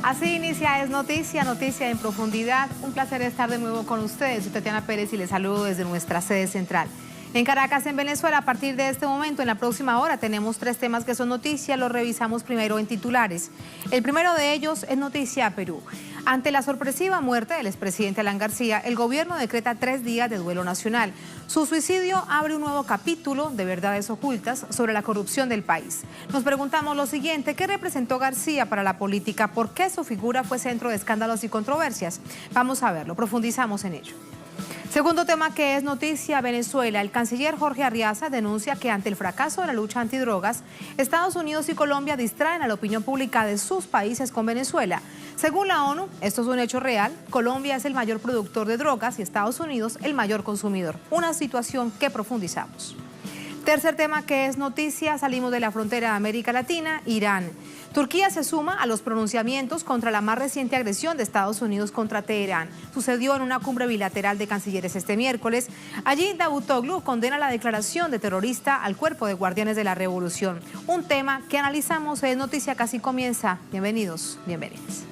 Así inicia Es Noticia, Noticia en Profundidad. Un placer estar de nuevo con ustedes. Soy Tatiana Pérez y les saludo desde nuestra sede central. En Caracas, en Venezuela, a partir de este momento, en la próxima hora, tenemos 3 temas que son noticia. Los revisamos primero en titulares. El primero de ellos es noticia a Perú. Ante la sorpresiva muerte del expresidente Alan García, el gobierno decreta 3 días de duelo nacional. Su suicidio abre un nuevo capítulo de verdades ocultas sobre la corrupción del país. Nos preguntamos lo siguiente: ¿qué representó García para la política? ¿Por qué su figura fue centro de escándalos y controversias? Vamos a verlo, profundizamos en ello. Segundo tema que es noticia, Venezuela. El canciller Jorge Arriaza denuncia que ante el fracaso de la lucha antidrogas, Estados Unidos y Colombia distraen a la opinión pública de sus países con Venezuela. Según la ONU, esto es un hecho real. Colombia es el mayor productor de drogas y Estados Unidos el mayor consumidor. Una situación que profundizamos. Tercer tema que es noticia, salimos de la frontera de América Latina, Irán. Turquía se suma a los pronunciamientos contra la más reciente agresión de Estados Unidos contra Teherán. Sucedió en una cumbre bilateral de cancilleres este miércoles. Allí Davutoglu condena la declaración de terrorista al cuerpo de guardianes de la revolución. Un tema que analizamos en Noticia Casi Comienza. Bienvenidos, bienvenidas.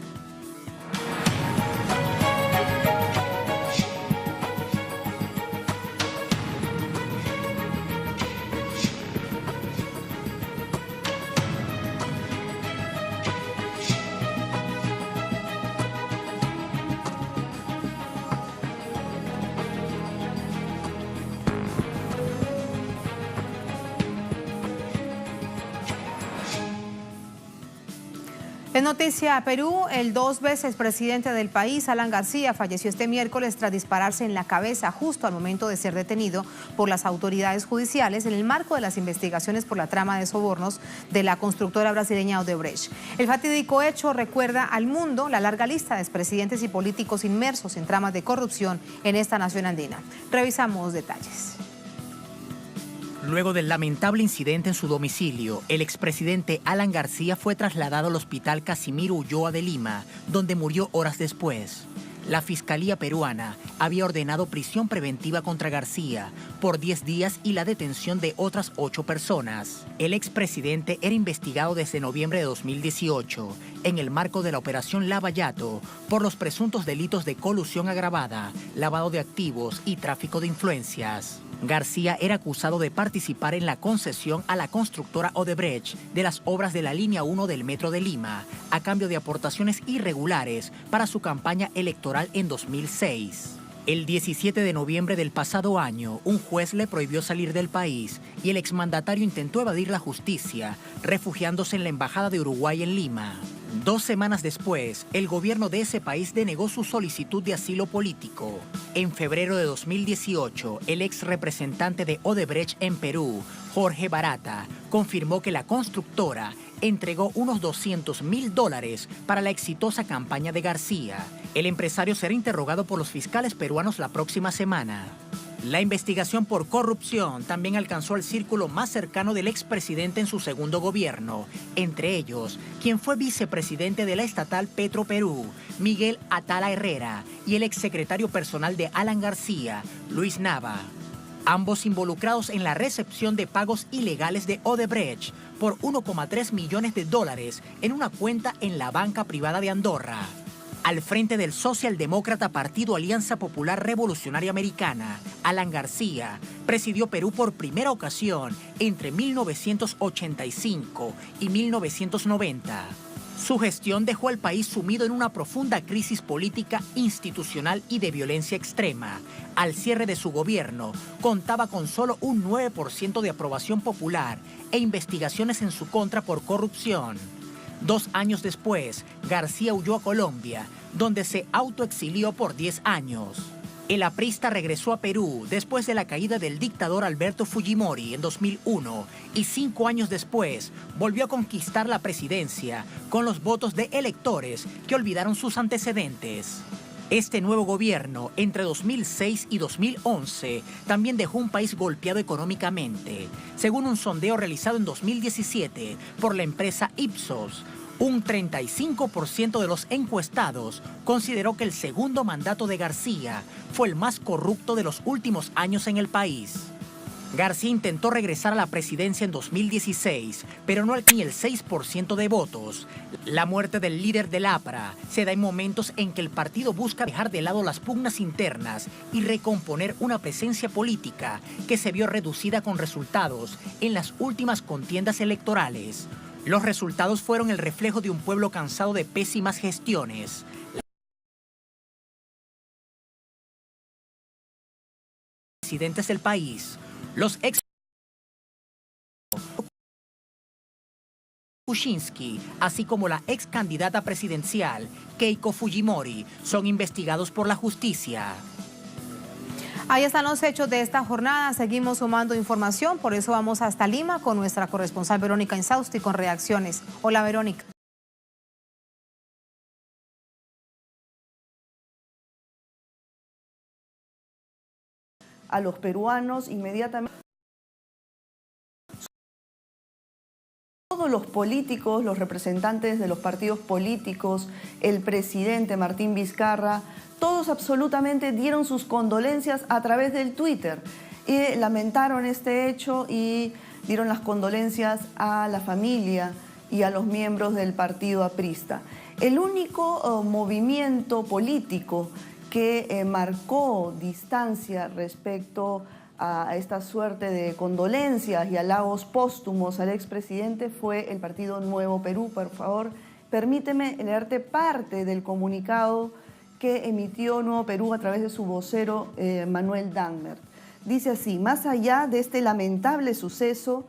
En noticia a Perú, el 2 veces presidente del país, Alan García, falleció este miércoles tras dispararse en la cabeza justo al momento de ser detenido por las autoridades judiciales en el marco de las investigaciones por la trama de sobornos de la constructora brasileña Odebrecht. El fatídico hecho recuerda al mundo la larga lista de expresidentes y políticos inmersos en tramas de corrupción en esta nación andina. Revisamos detalles. Luego del lamentable incidente en su domicilio, el expresidente Alan García fue trasladado al Hospital Casimiro Ulloa de Lima, donde murió horas después. La Fiscalía peruana había ordenado prisión preventiva contra García por 10 días y la detención de otras 8 personas. El expresidente era investigado desde noviembre de 2018 en el marco de la Operación Lavallato por los presuntos delitos de colusión agravada, lavado de activos y tráfico de influencias. García era acusado de participar en la concesión a la constructora Odebrecht de las obras de la línea 1 del Metro de Lima, a cambio de aportaciones irregulares para su campaña electoral en 2006. El 17 de noviembre del pasado año, un juez le prohibió salir del país y el exmandatario intentó evadir la justicia, refugiándose en la Embajada de Uruguay en Lima. 2 semanas después, el gobierno de ese país denegó su solicitud de asilo político. En febrero de 2018, el ex representante de Odebrecht en Perú, Jorge Barata, confirmó que la constructora entregó unos $200.000 para la exitosa campaña de García. El empresario será interrogado por los fiscales peruanos la próxima semana. La investigación por corrupción también alcanzó al círculo más cercano del expresidente en su segundo gobierno, entre ellos, quien fue vicepresidente de la estatal Petroperú, Miguel Atala Herrera, y el exsecretario personal de Alan García, Luis Nava. Ambos involucrados en la recepción de pagos ilegales de Odebrecht por $1,3 millones en una cuenta en la banca privada de Andorra. Al frente del socialdemócrata Partido Alianza Popular Revolucionaria Americana, Alan García presidió Perú por primera ocasión entre 1985 y 1990. Su gestión dejó al país sumido en una profunda crisis política, institucional y de violencia extrema. Al cierre de su gobierno, contaba con solo un 9% de aprobación popular e investigaciones en su contra por corrupción. 2 años después, García huyó a Colombia, donde se autoexilió por 10 años. El aprista regresó a Perú después de la caída del dictador Alberto Fujimori en 2001 y 5 años después volvió a conquistar la presidencia con los votos de electores que olvidaron sus antecedentes. Este nuevo gobierno, entre 2006 y 2011, también dejó un país golpeado económicamente. Según un sondeo realizado en 2017 por la empresa Ipsos, un 35% de los encuestados consideró que el segundo mandato de García fue el más corrupto de los últimos años en el país. García intentó regresar a la presidencia en 2016, pero no alcanzó ni el 6% de votos. La muerte del líder del APRA se da en momentos en que el partido busca dejar de lado las pugnas internas y recomponer una presencia política que se vio reducida con resultados en las últimas contiendas electorales. Los resultados fueron el reflejo de un pueblo cansado de pésimas gestiones. Presidentes del país, los ex Kuczynski, así como la ex candidata presidencial Keiko Fujimori, son investigados por la justicia. Ahí están los hechos de esta jornada. Seguimos sumando información, por eso vamos hasta Lima con nuestra corresponsal Verónica Insausti con reacciones. Hola, Verónica. A los peruanos inmediatamente. Todos los políticos, los representantes de los partidos políticos, el presidente Martín Vizcarra, todos absolutamente dieron sus condolencias a través del Twitter y lamentaron este hecho y dieron las condolencias a la familia y a los miembros del partido aprista. El único movimiento político que marcó distancia respecto a esta suerte de condolencias y halagos póstumos al expresidente fue el Partido Nuevo Perú. Por favor, permíteme leerte parte del comunicado que emitió Nuevo Perú a través de su vocero Manuel Danmer. Dice así: más allá de este lamentable suceso,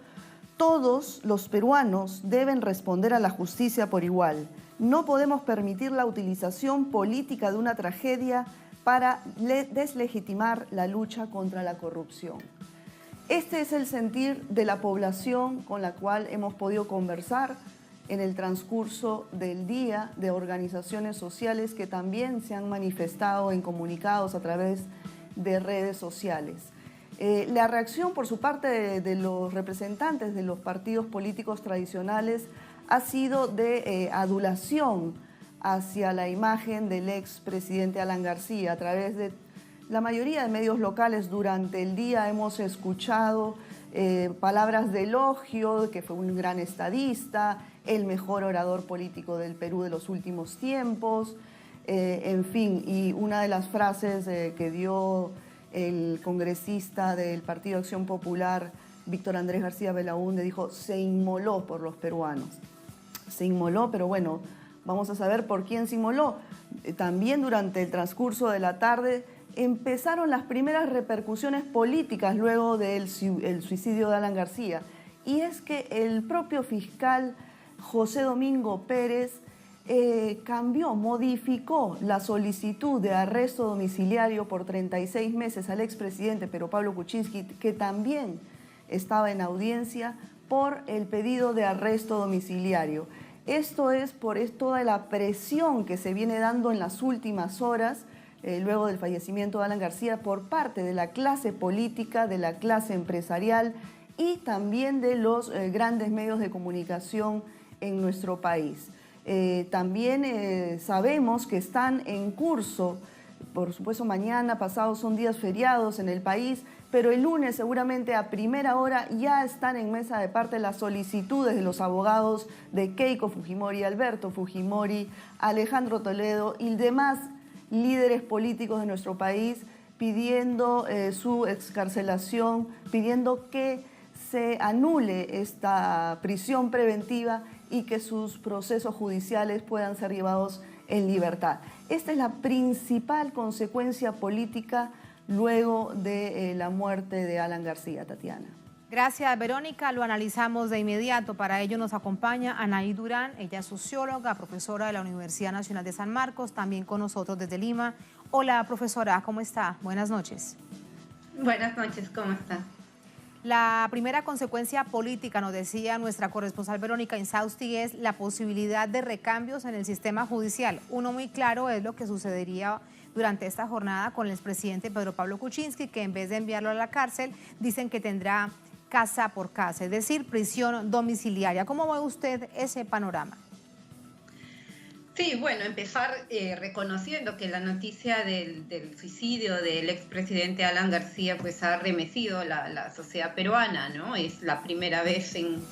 todos los peruanos deben responder a la justicia por igual. No podemos permitir la utilización política de una tragedia para deslegitimar la lucha contra la corrupción. Este es el sentir de la población con la cual hemos podido conversar en el transcurso del día, de organizaciones sociales que también se han manifestado en comunicados a través de redes sociales. La reacción por su parte de los representantes de los partidos políticos tradicionales ha sido de adulación hacia la imagen del expresidente Alan García. A través de la mayoría de medios locales durante el día hemos escuchado palabras de elogio, que fue un gran estadista, el mejor orador político del Perú de los últimos tiempos, en fin, y una de las frases que dio el congresista del Partido Acción Popular, Víctor Andrés García Belaúnde, dijo: se inmoló por los peruanos. Se inmoló, pero bueno, vamos a saber por quién se inmoló. También durante el transcurso de la tarde empezaron las primeras repercusiones políticas luego del suicidio de Alan García. Y es que el propio fiscal José Domingo Pérez cambió, modificó la solicitud de arresto domiciliario por 36 meses al expresidente Pedro Pablo Kuczynski, que también estaba en audiencia, por el pedido de arresto domiciliario. Esto es por toda la presión que se viene dando en las últimas horas, luego del fallecimiento de Alan García, por parte de la clase política, de la clase empresarial y también de los grandes medios de comunicación en nuestro país. También sabemos que están en curso, por supuesto mañana, pasado son días feriados en el país, pero el lunes seguramente a primera hora ya están en mesa de parte las solicitudes de los abogados de Keiko Fujimori, Alberto Fujimori, Alejandro Toledo y demás líderes políticos de nuestro país, pidiendo su excarcelación, pidiendo que se anule esta prisión preventiva y que sus procesos judiciales puedan ser llevados en libertad. Esta es la principal consecuencia política luego de la muerte de Alan García, Tatiana. Gracias, Verónica. Lo analizamos de inmediato. Para ello nos acompaña Anaí Durán. Ella es socióloga, profesora de la Universidad Nacional de San Marcos, también con nosotros desde Lima. Hola, profesora, ¿cómo está? Buenas noches. Buenas noches, ¿cómo está? La primera consecuencia política, nos decía nuestra corresponsal Verónica Insausti, es la posibilidad de recambios en el sistema judicial. Uno muy claro es lo que sucedería durante esta jornada con el expresidente Pedro Pablo Kuczynski, que en vez de enviarlo a la cárcel, dicen que tendrá casa por casa, es decir, prisión domiciliaria. ¿Cómo ve usted ese panorama? Sí, bueno, empezar reconociendo que la noticia del suicidio del expresidente Alan García pues ha remecido la sociedad peruana, ¿no? Es la primera vez en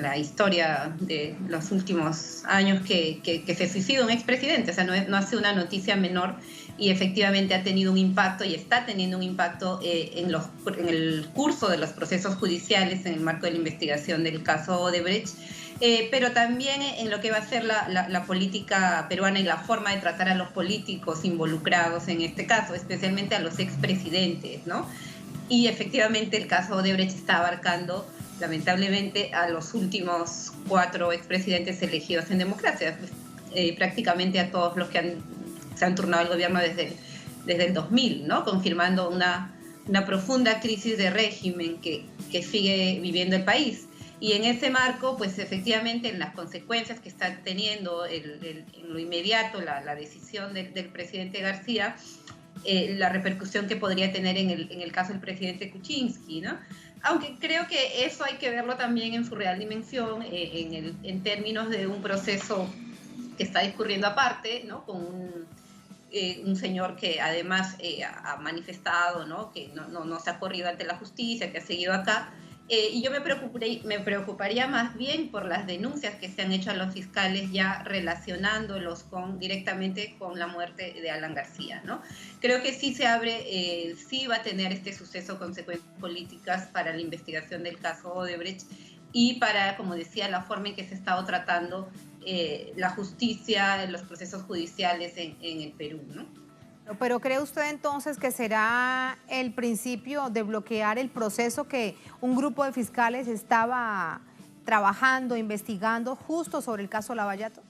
la historia de los últimos años que se suicida un expresidente, o sea, no ha sido una noticia menor y efectivamente ha tenido un impacto y está teniendo un impacto en el curso de los procesos judiciales en el marco de la investigación del caso Odebrecht. Pero también en lo que va a ser la política peruana y la forma de tratar a los políticos involucrados en este caso, especialmente a los expresidentes, ¿no? Y efectivamente el caso Odebrecht está abarcando, lamentablemente, a los últimos 4 expresidentes elegidos en democracia, prácticamente a todos los que se han turnado el gobierno desde el 2000, ¿no? Confirmando una profunda crisis de régimen que sigue viviendo el país. Y en ese marco, pues efectivamente, en las consecuencias que está teniendo en lo inmediato la decisión del presidente García, la repercusión que podría tener en el caso del presidente Kuczynski, ¿no? Aunque creo que eso hay que verlo también en su real dimensión, en términos de un proceso que está discurriendo aparte, ¿no? Con un señor que además ha manifestado, ¿no? Que no se ha corrido ante la justicia, que ha seguido acá. Y yo me preocuparía más bien por las denuncias que se han hecho a los fiscales ya relacionándolos directamente con la muerte de Alan García, ¿no? Creo que sí sí va a tener este suceso consecuencias políticas para la investigación del caso Odebrecht y para, como decía, la forma en que se ha estado tratando la justicia, los procesos judiciales en el Perú, ¿no? Pero ¿cree usted entonces que será el principio de bloquear el proceso que un grupo de fiscales estaba trabajando, investigando justo sobre el caso Lavallato?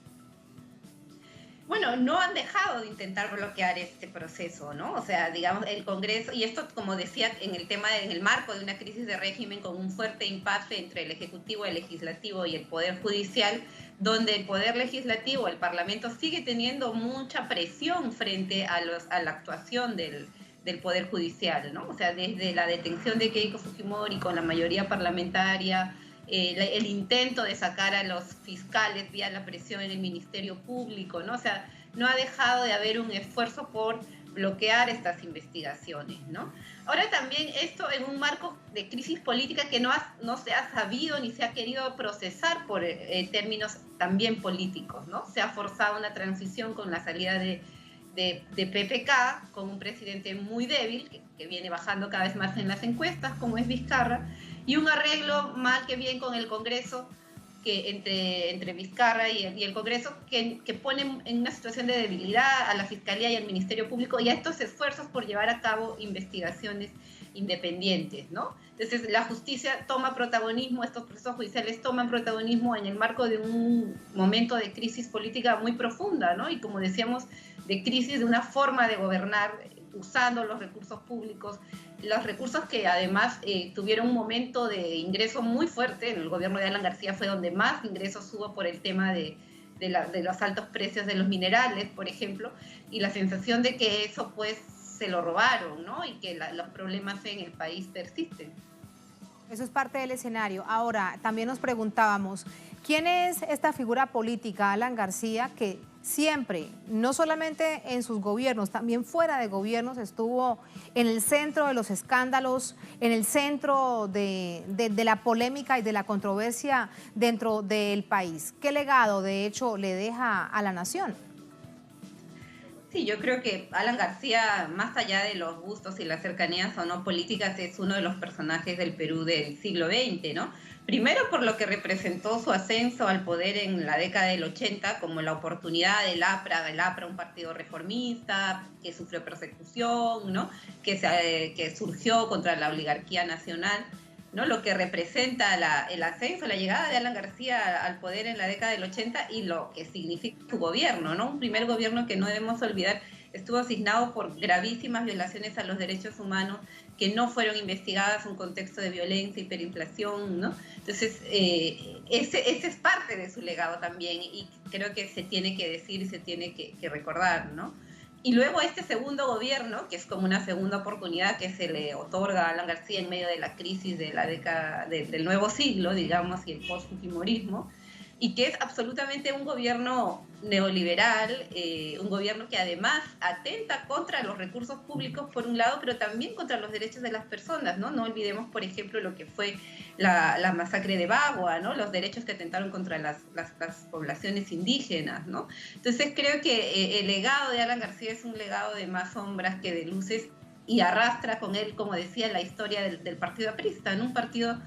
Bueno, no han dejado de intentar bloquear este proceso, ¿no? O sea, digamos, el Congreso, y esto, como decía, en el marco de una crisis de régimen con un fuerte impasse entre el Ejecutivo, el Legislativo y el Poder Judicial, donde el Poder Legislativo, el Parlamento, sigue teniendo mucha presión frente a la actuación del Poder Judicial, ¿no? O sea, desde la detención de Keiko Fujimori con la mayoría parlamentaria, el intento de sacar a los fiscales vía la presión en el Ministerio Público, ¿no? O sea, no ha dejado de haber un esfuerzo por bloquear estas investigaciones, ¿no? Ahora también esto en un marco de crisis política que no se ha sabido ni se ha querido procesar por términos también políticos, ¿no? Se ha forzado una transición con la salida de PPK, con un presidente muy débil, que viene bajando cada vez más en las encuestas, como es Vizcarra, y un arreglo mal que bien con el Congreso, que entre Vizcarra y el Congreso, que ponen en una situación de debilidad a la Fiscalía y al Ministerio Público y a estos esfuerzos por llevar a cabo investigaciones independientes, ¿no? Entonces la justicia toma protagonismo, estos procesos judiciales toman protagonismo en el marco de un momento de crisis política muy profunda, ¿no? Y como decíamos, de crisis de una forma de gobernar usando los recursos públicos, los recursos que además tuvieron un momento de ingreso muy fuerte. En el gobierno de Alan García fue donde más ingresos hubo por el tema de los altos precios de los minerales, por ejemplo, y la sensación de que eso pues se lo robaron, ¿no? Y que los problemas en el país persisten. Eso es parte del escenario. Ahora, también nos preguntábamos, ¿quién es esta figura política, Alan García, que siempre, no solamente en sus gobiernos, también fuera de gobiernos, estuvo en el centro de los escándalos, en el centro de la polémica y de la controversia dentro del país? ¿Qué legado, de hecho, le deja a la nación? Sí, yo creo que Alan García, más allá de los gustos y las cercanías o no políticas, es uno de los personajes del Perú del siglo XX, ¿no? Primero por lo que representó su ascenso al poder en la década del 80, como la oportunidad del APRA, un partido reformista, que sufrió persecución, ¿no? Que surgió contra la oligarquía nacional, ¿no? Lo que representa el ascenso, la llegada de Alan García al poder en la década del 80 y lo que significa su gobierno, ¿no? Un primer gobierno que no debemos olvidar estuvo asignado por gravísimas violaciones a los derechos humanos que no fueron investigadas, un contexto de violencia, hiperinflación, ¿no? Entonces, ese es parte de su legado también y creo que se tiene que decir y se tiene que recordar, ¿no? Y luego este segundo gobierno, que es como una segunda oportunidad que se le otorga a Alan García en medio de la crisis de la década del nuevo siglo, digamos, y el post-fujimorismo, y que es absolutamente un gobierno neoliberal, un gobierno que además atenta contra los recursos públicos por un lado, pero también contra los derechos de las personas, ¿no? No olvidemos, por ejemplo, lo que fue la masacre de Bagua, ¿no? Los derechos que atentaron contra las poblaciones indígenas, ¿no? Entonces creo que el legado de Alan García es un legado de más sombras que de luces y arrastra con él, como decía, la historia del partido aprista, ¿no? Un partido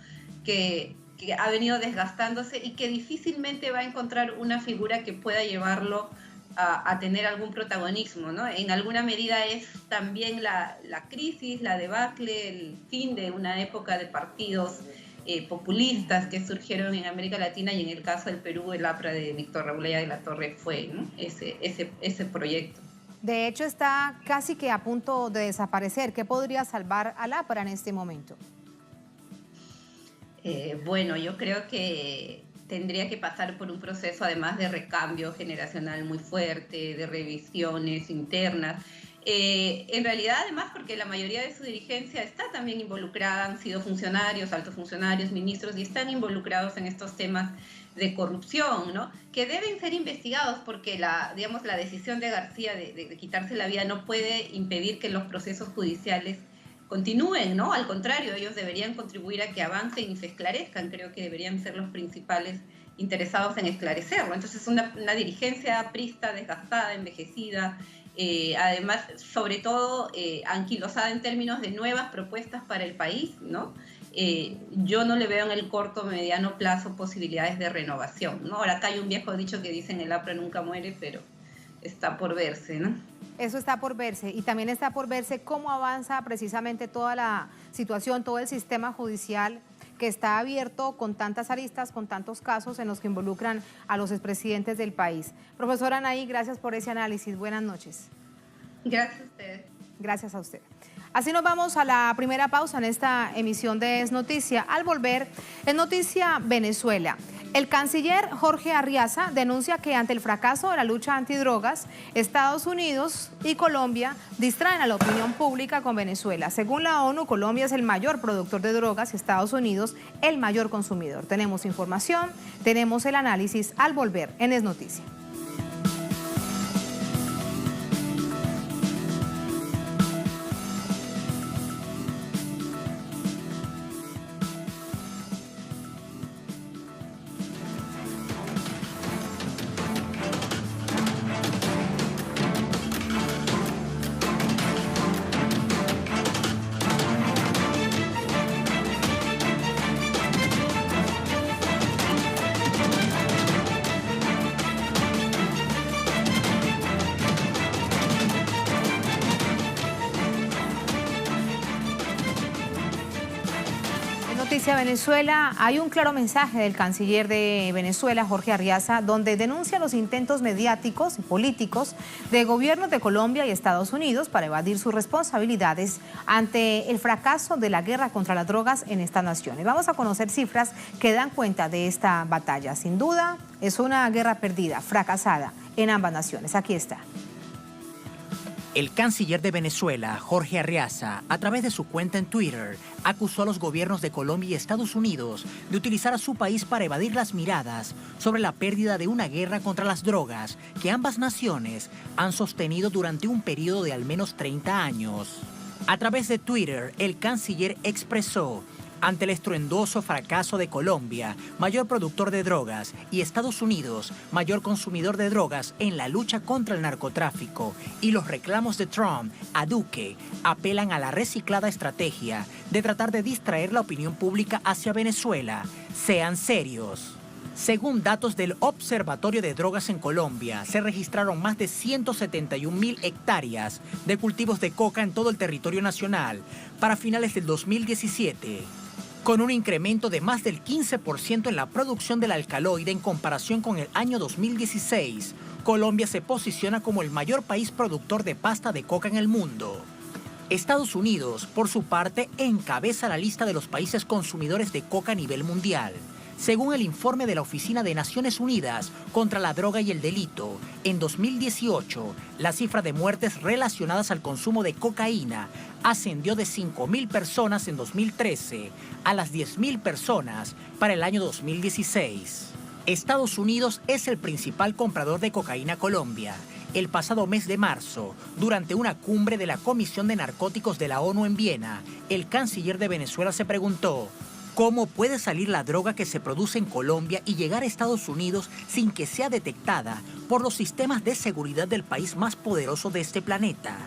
que ha venido desgastándose y que difícilmente va a encontrar una figura que pueda llevarlo a tener algún protagonismo, ¿no? En alguna medida es también la crisis, la debacle, el fin de una época de partidos populistas que surgieron en América Latina, y en el caso del Perú, el APRA de Víctor Raúl Ayala de la Torre fue, ¿no? ese proyecto. De hecho, está casi que a punto de desaparecer. ¿Qué podría salvar al APRA en este momento? Bueno, yo creo que tendría que pasar por un proceso además de recambio generacional muy fuerte, de revisiones internas. En realidad, además, porque la mayoría de su dirigencia está también involucrada, han sido funcionarios, altos funcionarios, ministros, y están involucrados en estos temas de corrupción, ¿no? Que deben ser investigados, porque la decisión de García de quitarse la vida no puede impedir que los procesos judiciales continúen, ¿no? Al contrario, ellos deberían contribuir a que avancen y se esclarezcan. Creo que deberían ser los principales interesados en esclarecerlo. Entonces, una dirigencia aprista, desgastada, envejecida, además, sobre todo, anquilosada en términos de nuevas propuestas para el país, ¿no? Yo no le veo en el corto o mediano plazo posibilidades de renovación, ¿no? Ahora, acá hay un viejo dicho que dicen el APRA nunca muere, pero está por verse, ¿no? Eso está por verse, y también está por verse cómo avanza precisamente toda la situación, todo el sistema judicial que está abierto con tantas aristas, con tantos casos en los que involucran a los expresidentes del país. Profesora Anaí, gracias por ese análisis. Buenas noches. Gracias a ustedes. Gracias a usted. Así nos vamos a la primera pausa en esta emisión de Es Noticia. Al volver, Es Noticia Venezuela. El canciller Jorge Arriaza denuncia que ante el fracaso de la lucha antidrogas, Estados Unidos y Colombia distraen a la opinión pública con Venezuela. Según la ONU, Colombia es el mayor productor de drogas y Estados Unidos el mayor consumidor. Tenemos información, tenemos el análisis al volver en Es Noticia. Noticia Venezuela, hay un claro mensaje del canciller de Venezuela, Jorge Arriaza, donde denuncia los intentos mediáticos y políticos de gobiernos de Colombia y Estados Unidos para evadir sus responsabilidades ante el fracaso de la guerra contra las drogas en estas naciones. Vamos a conocer cifras que dan cuenta de esta batalla. Sin duda, es una guerra perdida, fracasada en ambas naciones. Aquí está. El canciller de Venezuela, Jorge Arriaza, a través de su cuenta en Twitter, acusó a los gobiernos de Colombia y Estados Unidos de utilizar a su país para evadir las miradas sobre la pérdida de una guerra contra las drogas que ambas naciones han sostenido durante un periodo de al menos 30 años. A través de Twitter, el canciller expresó: ante el estruendoso fracaso de Colombia, mayor productor de drogas, y Estados Unidos, mayor consumidor de drogas en la lucha contra el narcotráfico, y los reclamos de Trump a Duque, apelan a la reciclada estrategia de tratar de distraer la opinión pública hacia Venezuela. Sean serios. Según datos del Observatorio de Drogas en Colombia, se registraron más de 171.000 hectáreas de cultivos de coca en todo el territorio nacional para finales del 2017. Con un incremento de más del 15% en la producción del alcaloide en comparación con el año 2016, Colombia se posiciona como el mayor país productor de pasta de coca en el mundo. Estados Unidos, por su parte, encabeza la lista de los países consumidores de coca a nivel mundial. Según el informe de la Oficina de Naciones Unidas contra la Droga y el Delito, en 2018, la cifra de muertes relacionadas al consumo de cocaína ascendió de 5.000 personas en 2013 a las 10.000 personas para el año 2016. Estados Unidos es el principal comprador de cocaína a Colombia. El pasado mes de marzo, durante una cumbre de la Comisión de Narcóticos de la ONU en Viena, el canciller de Venezuela se preguntó: ¿cómo puede salir la droga que se produce en Colombia y llegar a Estados Unidos sin que sea detectada por los sistemas de seguridad del país más poderoso de este planeta?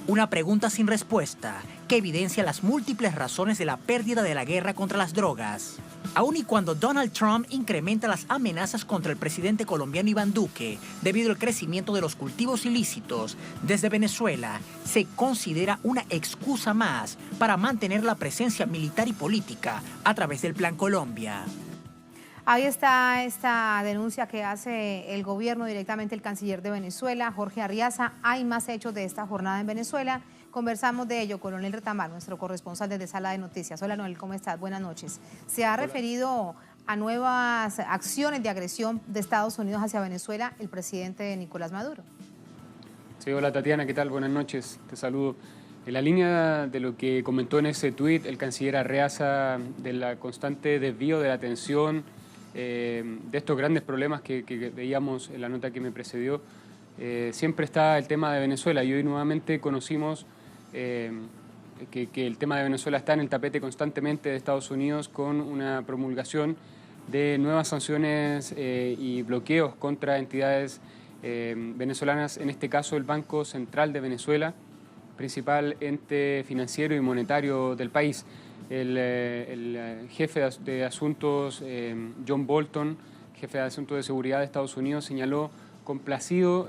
Una pregunta sin respuesta que evidencia las múltiples razones de la pérdida de la guerra contra las drogas. Aun y cuando Donald Trump incrementa las amenazas contra el presidente colombiano Iván Duque debido al crecimiento de los cultivos ilícitos, desde Venezuela se considera una excusa más para mantener la presencia militar y política a través del Plan Colombia. Ahí está esta denuncia que hace el gobierno directamente el canciller de Venezuela, Jorge Arriaza. Hay más hechos de esta jornada en Venezuela. Conversamos de ello con Leonel Retamar, nuestro corresponsal desde Sala de Noticias. Hola, Leonel, ¿cómo estás? Buenas noches. Se ha referido a nuevas acciones de agresión de Estados Unidos hacia Venezuela el presidente Nicolás Maduro. Sí, hola Tatiana, ¿qué tal? Buenas noches, te saludo. En la línea de lo que comentó en ese tuit el canciller Arriaza, de la constante desvío de la atención, de estos grandes problemas que veíamos en la nota que me precedió, siempre está el tema de Venezuela, y hoy nuevamente conocimos que el tema de Venezuela está en el tapete constantemente de Estados Unidos, con una promulgación de nuevas sanciones y bloqueos contra entidades venezolanas, en este caso el Banco Central de Venezuela, principal ente financiero y monetario del país. El jefe de asuntos, John Bolton, jefe de asuntos de seguridad de Estados Unidos, señaló complacido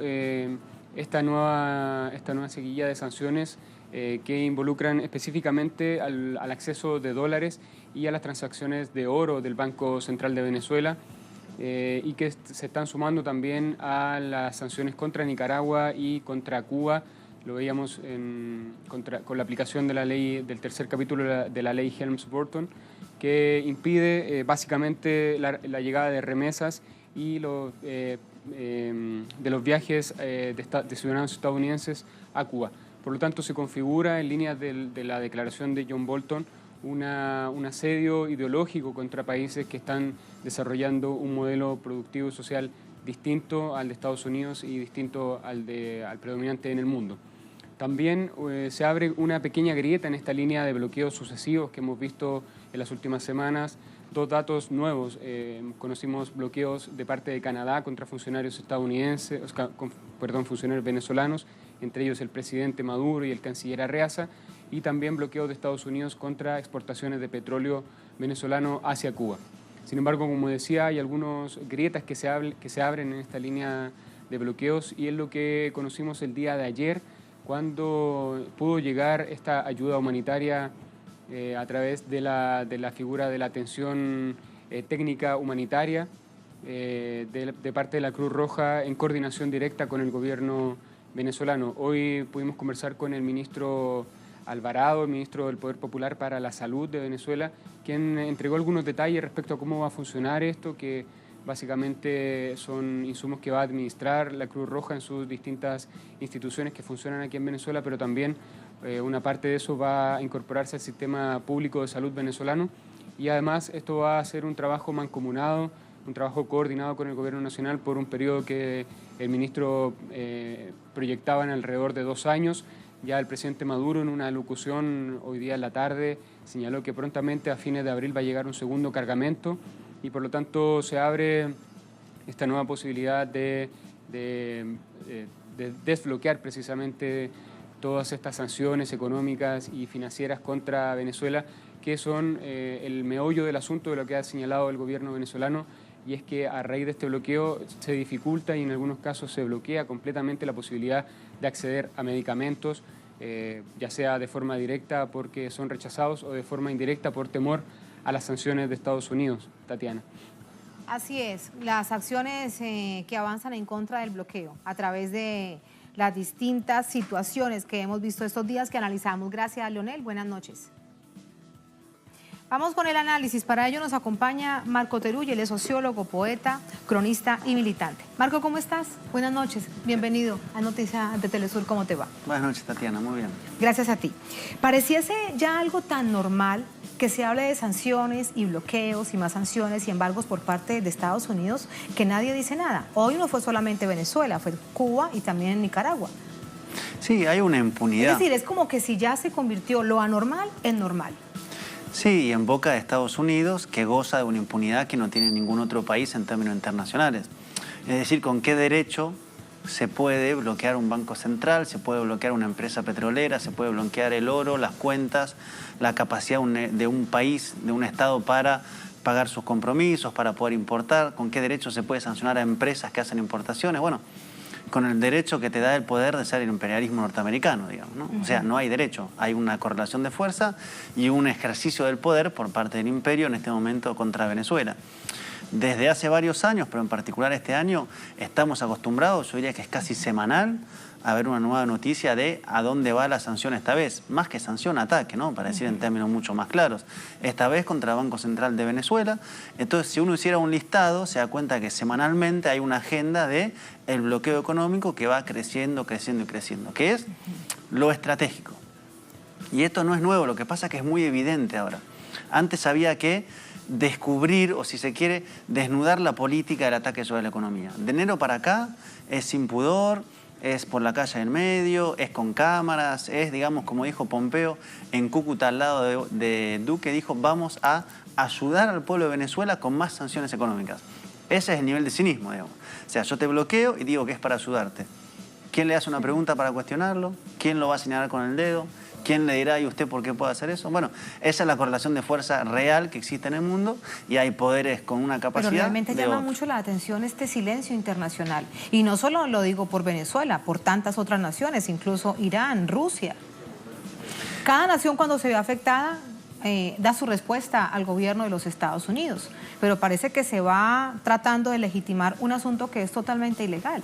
esta nueva seguidilla de sanciones que involucran específicamente al acceso de dólares y a las transacciones de oro del Banco Central de Venezuela, y que se están sumando también a las sanciones contra Nicaragua y contra Cuba. Lo veíamos con la aplicación de la ley, del tercer capítulo de la ley Helms-Burton, que impide básicamente la llegada de remesas y de los viajes de ciudadanos estadounidenses a Cuba. Por lo tanto, se configura en línea de la declaración de John Bolton un asedio ideológico contra países que están desarrollando un modelo productivo y social distinto al de Estados Unidos y distinto al predominante en el mundo. También se abre una pequeña grieta en esta línea de bloqueos sucesivos que hemos visto en las últimas semanas. Dos datos nuevos: conocimos bloqueos de parte de Canadá contra funcionarios funcionarios venezolanos, entre ellos el presidente Maduro y el canciller Arriaza, y también bloqueos de Estados Unidos contra exportaciones de petróleo venezolano hacia Cuba. Sin embargo, como decía, hay algunas grietas que se abren en esta línea de bloqueos, y es lo que conocimos el día de ayer, cuando pudo llegar esta ayuda humanitaria a través de la figura de la atención técnica humanitaria de parte de la Cruz Roja, en coordinación directa con el gobierno venezolano. Hoy pudimos conversar con el ministro Alvarado, el ministro del Poder Popular para la Salud de Venezuela, quien entregó algunos detalles respecto a cómo va a funcionar esto, que básicamente son insumos que va a administrar la Cruz Roja en sus distintas instituciones que funcionan aquí en Venezuela, pero también una parte de eso va a incorporarse al sistema público de salud venezolano, y además esto va a ser un trabajo mancomunado, un trabajo coordinado con el Gobierno Nacional por un periodo que el ministro proyectaba en alrededor de 2 años. Ya el presidente Maduro, en una alocución hoy día en la tarde, señaló que prontamente a fines de abril va a llegar un segundo cargamento, y por lo tanto se abre esta nueva posibilidad de desbloquear precisamente todas estas sanciones económicas y financieras contra Venezuela, que son el meollo del asunto de lo que ha señalado el gobierno venezolano, y es que a raíz de este bloqueo se dificulta y en algunos casos se bloquea completamente la posibilidad de acceder a medicamentos, ya sea de forma directa porque son rechazados o de forma indirecta por temor a las sanciones de Estados Unidos. Tatiana. Así es, las acciones que avanzan en contra del bloqueo a través de las distintas situaciones que hemos visto estos días que analizamos. Gracias, Leonel. Buenas noches. Vamos con el análisis. Para ello nos acompaña Marco Teruya, él es sociólogo, poeta, cronista y militante. Marco, ¿cómo estás? Buenas noches. Bienvenido a Noticias de Telesur. ¿Cómo te va? Buenas noches, Tatiana. Muy bien. Gracias a ti. Pareciese ya algo tan normal que se hable de sanciones y bloqueos y más sanciones y embargos por parte de Estados Unidos, que nadie dice nada. Hoy no fue solamente Venezuela, fue Cuba y también Nicaragua. Sí, hay una impunidad. Es decir, es como que si ya se convirtió lo anormal en normal. Sí, y en boca de Estados Unidos, que goza de una impunidad que no tiene ningún otro país en términos internacionales. Es decir, ¿con qué derecho se puede bloquear un banco central, se puede bloquear una empresa petrolera, se puede bloquear el oro, las cuentas, la capacidad de un país, de un Estado para pagar sus compromisos, para poder importar? ¿Con qué derecho se puede sancionar a empresas que hacen importaciones? Bueno, con el derecho que te da el poder de ser el imperialismo norteamericano, digamos, ¿no? O sea, no hay derecho, hay una correlación de fuerza y un ejercicio del poder por parte del imperio en este momento contra Venezuela. Desde hace varios años, pero en particular este año, estamos acostumbrados, yo diría que es casi semanal, a ver una nueva noticia de a dónde va la sanción esta vez. Más que sanción, ataque, ¿no? Para decir en términos mucho más claros. Esta vez contra el Banco Central de Venezuela. Entonces, si uno hiciera un listado, se da cuenta que semanalmente hay una agenda de el bloqueo económico que va creciendo, creciendo y creciendo, que es lo estratégico. Y esto no es nuevo, lo que pasa es que es muy evidente ahora. Antes había que descubrir, o si se quiere, desnudar la política del ataque sobre la economía. De enero para acá es sin pudor, es por la calle en medio, es con cámaras, es, digamos, como dijo Pompeo en Cúcuta al lado de Duque, dijo, vamos a ayudar al pueblo de Venezuela con más sanciones económicas. Ese es el nivel de cinismo, digamos. O sea, yo te bloqueo y digo que es para ayudarte. ¿Quién le hace una pregunta para cuestionarlo? ¿Quién lo va a señalar con el dedo? ¿Quién le dirá, y usted por qué puede hacer eso? Bueno, esa es la correlación de fuerza real que existe en el mundo y hay poderes con una capacidad. Pero realmente llama mucho la atención este silencio internacional. Y no solo lo digo por Venezuela, por tantas otras naciones, incluso Irán, Rusia. Cada nación cuando se ve afectada da su respuesta al gobierno de los Estados Unidos. Pero parece que se va tratando de legitimar un asunto que es totalmente ilegal.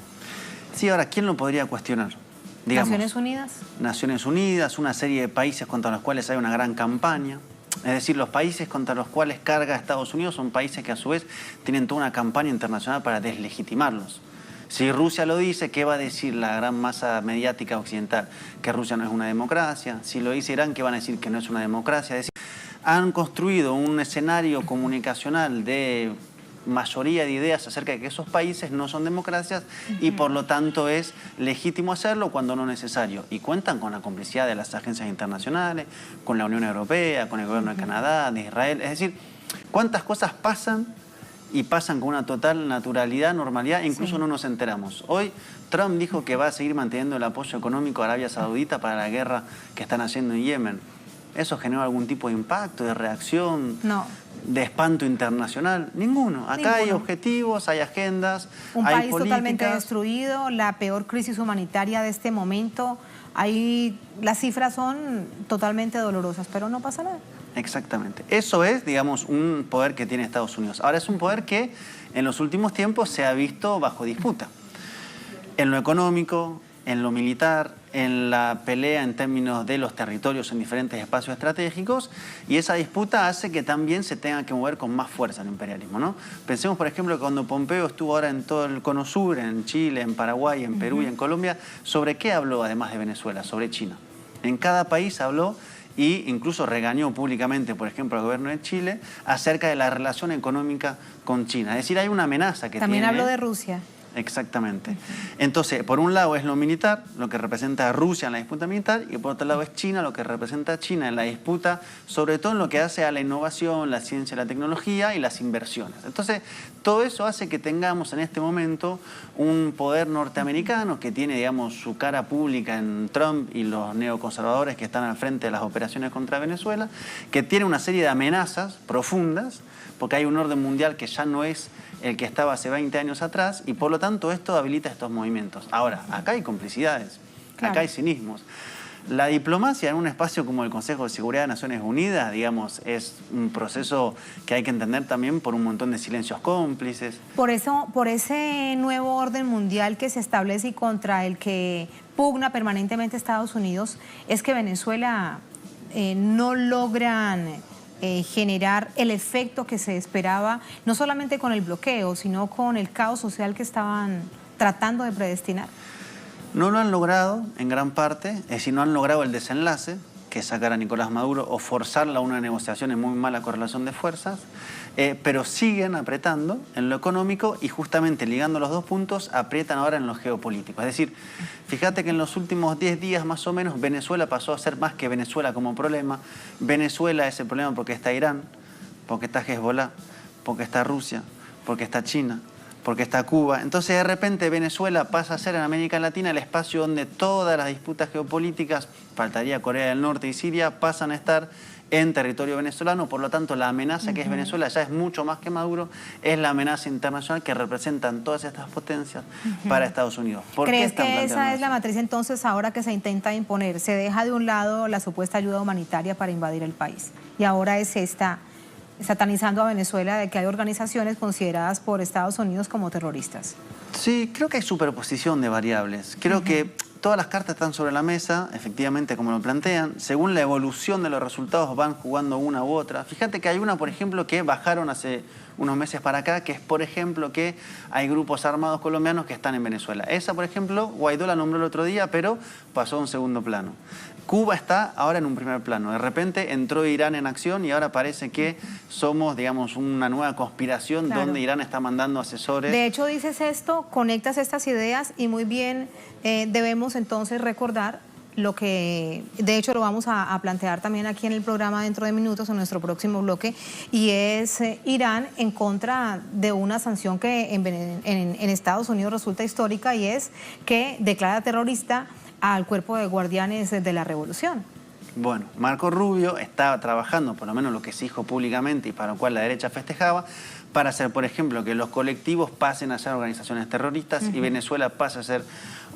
Sí, ahora, ¿quién lo podría cuestionar? Digamos, Naciones Unidas. Naciones Unidas, una serie de países contra los cuales hay una gran campaña. Es decir, los países contra los cuales carga Estados Unidos son países que a su vez tienen toda una campaña internacional para deslegitimarlos. Si Rusia lo dice, ¿qué va a decir la gran masa mediática occidental? Que Rusia no es una democracia. Si lo dice Irán, ¿qué van a decir? Que no es una democracia. Es decir, han construido un escenario comunicacional de mayoría de ideas acerca de que esos países no son democracias y por lo tanto es legítimo hacerlo cuando no es necesario. Y cuentan con la complicidad de las agencias internacionales, con la Unión Europea, con el gobierno de Canadá, de Israel. Es decir, cuántas cosas pasan y pasan con una total naturalidad, normalidad, e incluso no nos enteramos. Hoy Trump dijo que va a seguir manteniendo el apoyo económico a Arabia Saudita para la guerra que están haciendo en Yemen. ¿Eso generó algún tipo de impacto, de reacción, de espanto internacional? Ninguno. Acá hay objetivos, hay agendas, un hay país políticas. Totalmente destruido, la peor crisis humanitaria de este momento. Las cifras son totalmente dolorosas, pero no pasa nada. Exactamente. Eso es, digamos, un poder que tiene Estados Unidos. Ahora es un poder que en los últimos tiempos se ha visto bajo disputa. En lo económico, en lo militar, en la pelea en términos de los territorios en diferentes espacios estratégicos, y esa disputa hace que también se tenga que mover con más fuerza el imperialismo, ¿no? Pensemos, por ejemplo, que cuando Pompeo estuvo ahora en todo el Cono Sur, en Chile, en Paraguay, en Perú y en Colombia, ¿sobre qué habló además de Venezuela? Sobre China. En cada país habló y incluso regañó públicamente, por ejemplo, al gobierno de Chile acerca de la relación económica con China. Es decir, hay una amenaza que también tiene... habló de Rusia. Exactamente. Entonces, por un lado es lo militar, lo que representa a Rusia en la disputa militar, y por otro lado es China, lo que representa a China en la disputa, sobre todo en lo que hace a la innovación, la ciencia, la tecnología y las inversiones. Entonces, todo eso hace que tengamos en este momento un poder norteamericano que tiene, digamos, su cara pública en Trump y los neoconservadores que están al frente de las operaciones contra Venezuela, que tiene una serie de amenazas profundas, porque hay un orden mundial que ya no es el que estaba hace 20 años atrás y por lo tanto esto habilita estos movimientos. Ahora, acá hay complicidades, acá hay cinismos. La diplomacia en un espacio como el Consejo de Seguridad de Naciones Unidas, digamos, es un proceso que hay que entender también por un montón de silencios cómplices. Por eso, por ese nuevo orden mundial que se establece y contra el que pugna permanentemente Estados Unidos, es que Venezuela no logran generar el efecto que se esperaba, no solamente con el bloqueo, sino con el caos social que estaban tratando de predestinar? No lo han logrado en gran parte, es decir, no han logrado el desenlace, que es sacar a Nicolás Maduro o forzarla a una negociación en muy mala correlación de fuerzas, pero siguen apretando en lo económico y justamente ligando los dos puntos aprietan ahora en lo geopolítico. Es decir, fíjate que en los últimos 10 días más o menos Venezuela pasó a ser más que Venezuela como problema. Venezuela es el problema porque está Irán, porque está Hezbollah, porque está Rusia, porque está China, porque está Cuba. Entonces de repente Venezuela pasa a ser en América Latina el espacio donde todas las disputas geopolíticas, faltaría Corea del Norte y Siria, pasan a estar en territorio venezolano. Por lo tanto, la amenaza que es Venezuela ya es mucho más que Maduro, es la amenaza internacional que representan todas estas potencias para Estados Unidos. ¿Crees que esa es la matriz entonces ahora que se intenta imponer? Se deja de un lado la supuesta ayuda humanitaria para invadir el país y ahora es esta satanizando a Venezuela de que hay organizaciones consideradas por Estados Unidos como terroristas. Sí, creo que hay superposición de variables. Creo que todas las cartas están sobre la mesa, efectivamente, como lo plantean. Según la evolución de los resultados van jugando una u otra. Fíjate que hay una, por ejemplo, que bajaron hace unos meses para acá, que es, por ejemplo, que hay grupos armados colombianos que están en Venezuela. Esa, por ejemplo, Guaidó la nombró el otro día, pero pasó a un segundo plano. Cuba está ahora en un primer plano. De repente entró Irán en acción y ahora parece que somos, digamos, una nueva conspiración donde Irán está mandando asesores. De hecho, dices esto, conectas estas ideas y muy bien debemos entonces recordar lo que, de hecho, lo vamos a plantear también aquí en el programa dentro de minutos, en nuestro próximo bloque, y es Irán en contra de una sanción que en Estados Unidos resulta histórica y es que declara terrorista al cuerpo de guardianes de la revolución. Bueno, Marco Rubio estaba trabajando, por lo menos lo que se dijo públicamente y para lo cual la derecha festejaba, para hacer, por ejemplo, que los colectivos pasen a ser organizaciones terroristas y Venezuela pase a ser